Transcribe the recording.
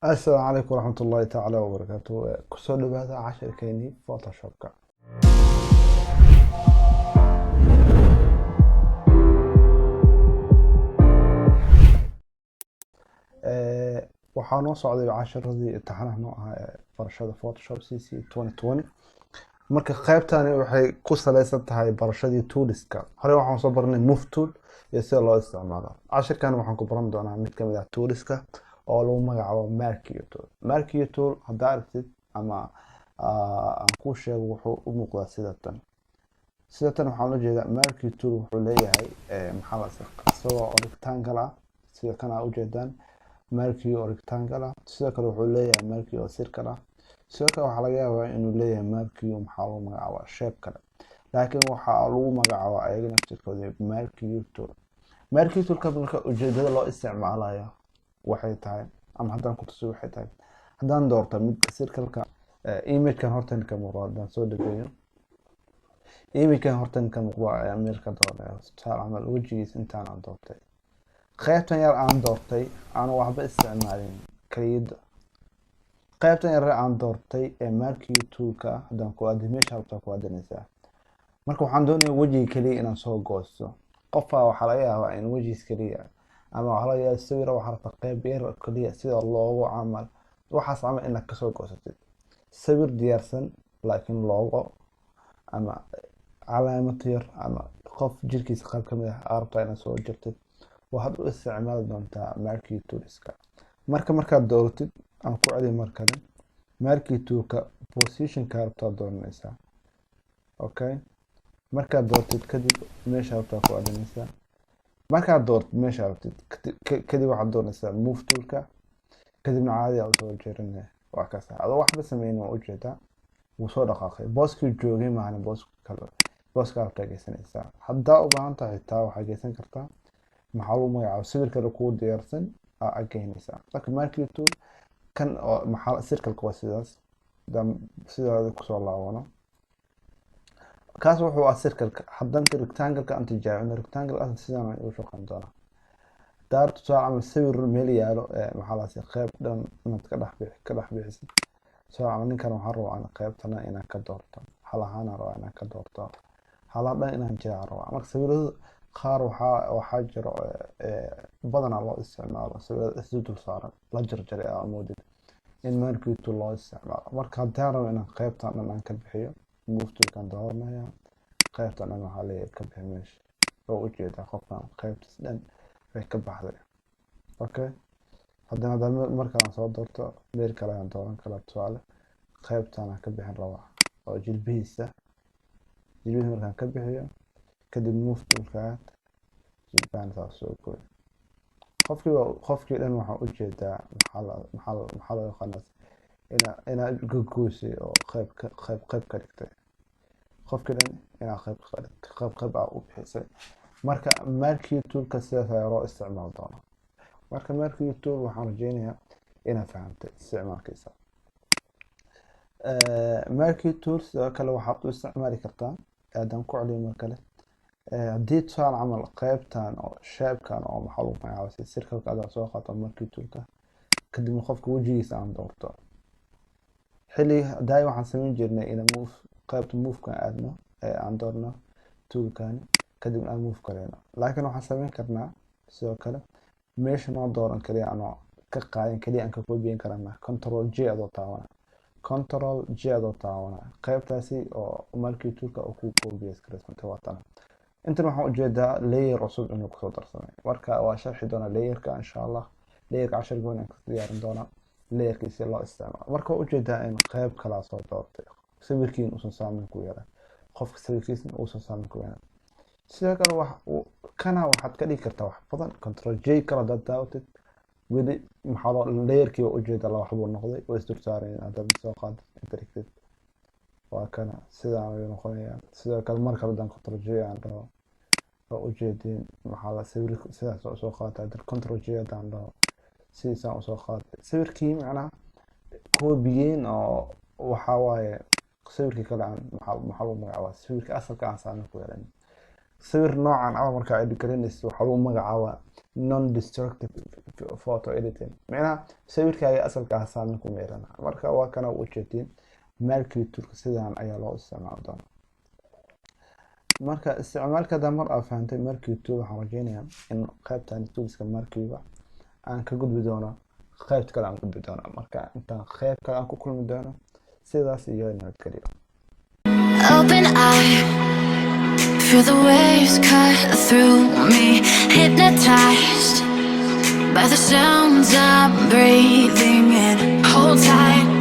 السلام عليكم ورحمة الله تعالى وبركاته. كسر بهذا 10 كيني فوتوشوب. waxaa noo socday casharadii imtixaanaha noo ahaa ee barashada Photoshop CC 2020. marka qaybtani waxay ku saleysan tahay barashadii toolska. hore waxaan soo baranay move tool iyo sida loo isticmaalo. cashirkan waxaan ku baran doonaa mid kamid ah toolska oo lagu magacaabo Marquee tool. Marquee tool hadda aragtid ama aan ku sheego wuxuu u muuqdaa sidatan. sidatan waxaan u jeedaa Marquee tool wuxuu leeyahay maxaa la isagoo rectangle ah sida kan aad u jeedaan. Marquee oo rectangle ah sidoo kale wuxuu leeyahay Marquee oo circle ah. sidoo kale waxaa laga yaabaa inuu leeyahay Marquee oo maxaa lagu magacaabaa shape kale, laakiin waxaa lagu magacaabaa ayaga naftirkooda Marquee tool. Marquee toolka marka ujeedada loo isticmaalayo waxay tahay, ama haddaan ku tuso waxay tahay, haddaan doorto midka circle-ka image-kan horta ka muuqdo haddaan soo dhageeyo image-kan horta ka muuqdo ayaa meel ka doonayo tusaale camal wejigiisa intaan aan doortay. qaybtan yar aan doortay aan waxba isticmaalin kaliya qaybtan yar aan doortay ee Marquee toolka haddaan ku aado meesha rabto ku aadanaysaa. marka waxaan doonayaa wejiga kaliya inaan soo goosto. qofka waxaa laga yaabaa in wejigiis kaliya ama waxaa laga yaabaa sawir waxaa rabta qayb yar kaliya sida loogo camal waxaas camal inaad kasoo goosatid. sawir diyaarsan laakiin loogo ama calaamad yar ama qof jirkiisa qayb kamid ah aad rabtaa inaad soo jirtid waxaad u isticmaali doontaa Marquee toolska. markaad dooratid aan ku celi markale Marquee toolka position-ka rabtaa dooranaysaa. okay, markaad doortid kadib meesha rabtaa ku aadanaysaa. markaad doortid meesha rabtid kadib waxaad doonaysaa move toolka, kadibna caadi aad soo jeerinaya waa kaas adoo waxba sameyn waa ujeedaa wuu soo dhaqaaqay booskii joogay maana booska rabtaa geysanaysaa. haddaa u baahan tahay taa waxaa geysan kartaa maxaa lagu magacaabo sawirka kuu diyaarsan aa geynaysaa. marka Marquee tool kan oo maxaa circle-ka waa sidaas sidaada kusoo laabano kaas wuxuu ah circle-ka. haddaan rectangle-ka aan tijaabino rectangle sidaan ayuu shaqeyn doonaa. daar tusaale ama sawir meel yaalo maxaa la qayb dhan inaad ka dhex bixisid. tusaale ninkan waxaan rabaa in qaybtana inaan ka doorto hal ahaan rabaa inaan ka doorto hal dhan inaan jeex rabaa. marka sawirada qaar waxaa jiro badanaa loo isticmaalo sawirada isku dul saaran la jarjaray aa moodid in Marquee tool loo isticmaalo. marka haddaan rabo inaan qaybtan dhan aan ka bixiyo move toolkan dooranaya qaybtan dhan waxaa leeyahay ka bixi meesha oo ujeedaa qofkan qaybtas dhan way ka baxday. okay, haddana markaan soo doorto meel kale ayaan dooran kala tusaale qaybtan aan ka bixin rabaa oo jilbihiisa markaan ka bixiyo kadib move toolka jilbaan soo gooy qofkii dhan waxaa ujeedaa maxaa loo yaqaanaa inaad gogoysay oo qayb ka dhigtay qofkii dhan inaad qayb u bixisay. marka Marquee toolka sidaas ayaa loo isticmaali doonaa. marka Marquee tool waxaan rajeynayaa inaad fahamtay isticmaalkiisa. Marquee tool sidoo kale waxaad u isticmaali kartaa haddaan ku celiyo mar kale haddii tusaale camal qaybtan oo shape-kan oo maxaa lagu magacaabaa si circle-ka aad soo qaato Marquee toolka kadibna qofka wejigiisa aan doorto xilli daay waxaan sameyn jirnay in qaybta move-ka aadno aan doorno toolkan kadibna aan move kareyno. laakiin waxaan sameyn karnaa sidoo kale meesha noo dooran kaliya anoo ka qaadan kaliya aan ka koobiyin karana control J adoo taawana qaybtaasi oo Marquee toolka oo ku koobiyo iskreesmanta waatan. intan waxaan ujeedaa layer cusub inuu kusoo darsamay. marka waa sharxi doonaa layerka insha allah. layerka cashar gooni aan ka diyaarin doonaa layerka si loo isticmaalo. marka ujeedaa in qayb kala soo doortay sawirkiin uusan saameyn ku yeelan qofka sawirkiisa uusan saameyn ku yeelan. sidoo kale waxaad ka dhigi kartaa wax badan control J kala daawatid weli maxaa loo layerkii waa ujeedaa la waxbuu noqday way isdul saareen haddaad soo qaadid intricate waa kana sidaan ayuu noqonayaa. sidoo kale marka haddaan control J aan dhaho oo ujeedin maxaa la sawirka sidaas soo qaatay control J haddaan dhaho sidaan soo qaatay sawirkii macnaha koobiyeen oo waxaa waaye sawirkii kale aan maxaa lagu magacaabaa sawirka asalka aan saameyn ku yeelan. sawir noocan markaa edit gareynayso waxaa lagu magacaabaa non destructive photo editing macnaha sawirkaaga asalka ah saameyn ku meelana marka waa kana u jeedin Mercury toolka sidaan ayaa loo isticmaali doonaa marka isticmaalka damar aan fahantay Mercury tool waxaan rajeynayaa in qaybtan toolska Mercury aan ka gudbi doono qayb kale aan gudbi doono marka intaan qayb kale aan ku kulmi doono sidaas iyo nabad geliyo Open eye, feel the waves cut through me, hypnotized by the sounds I'm breathing in. Hold tight.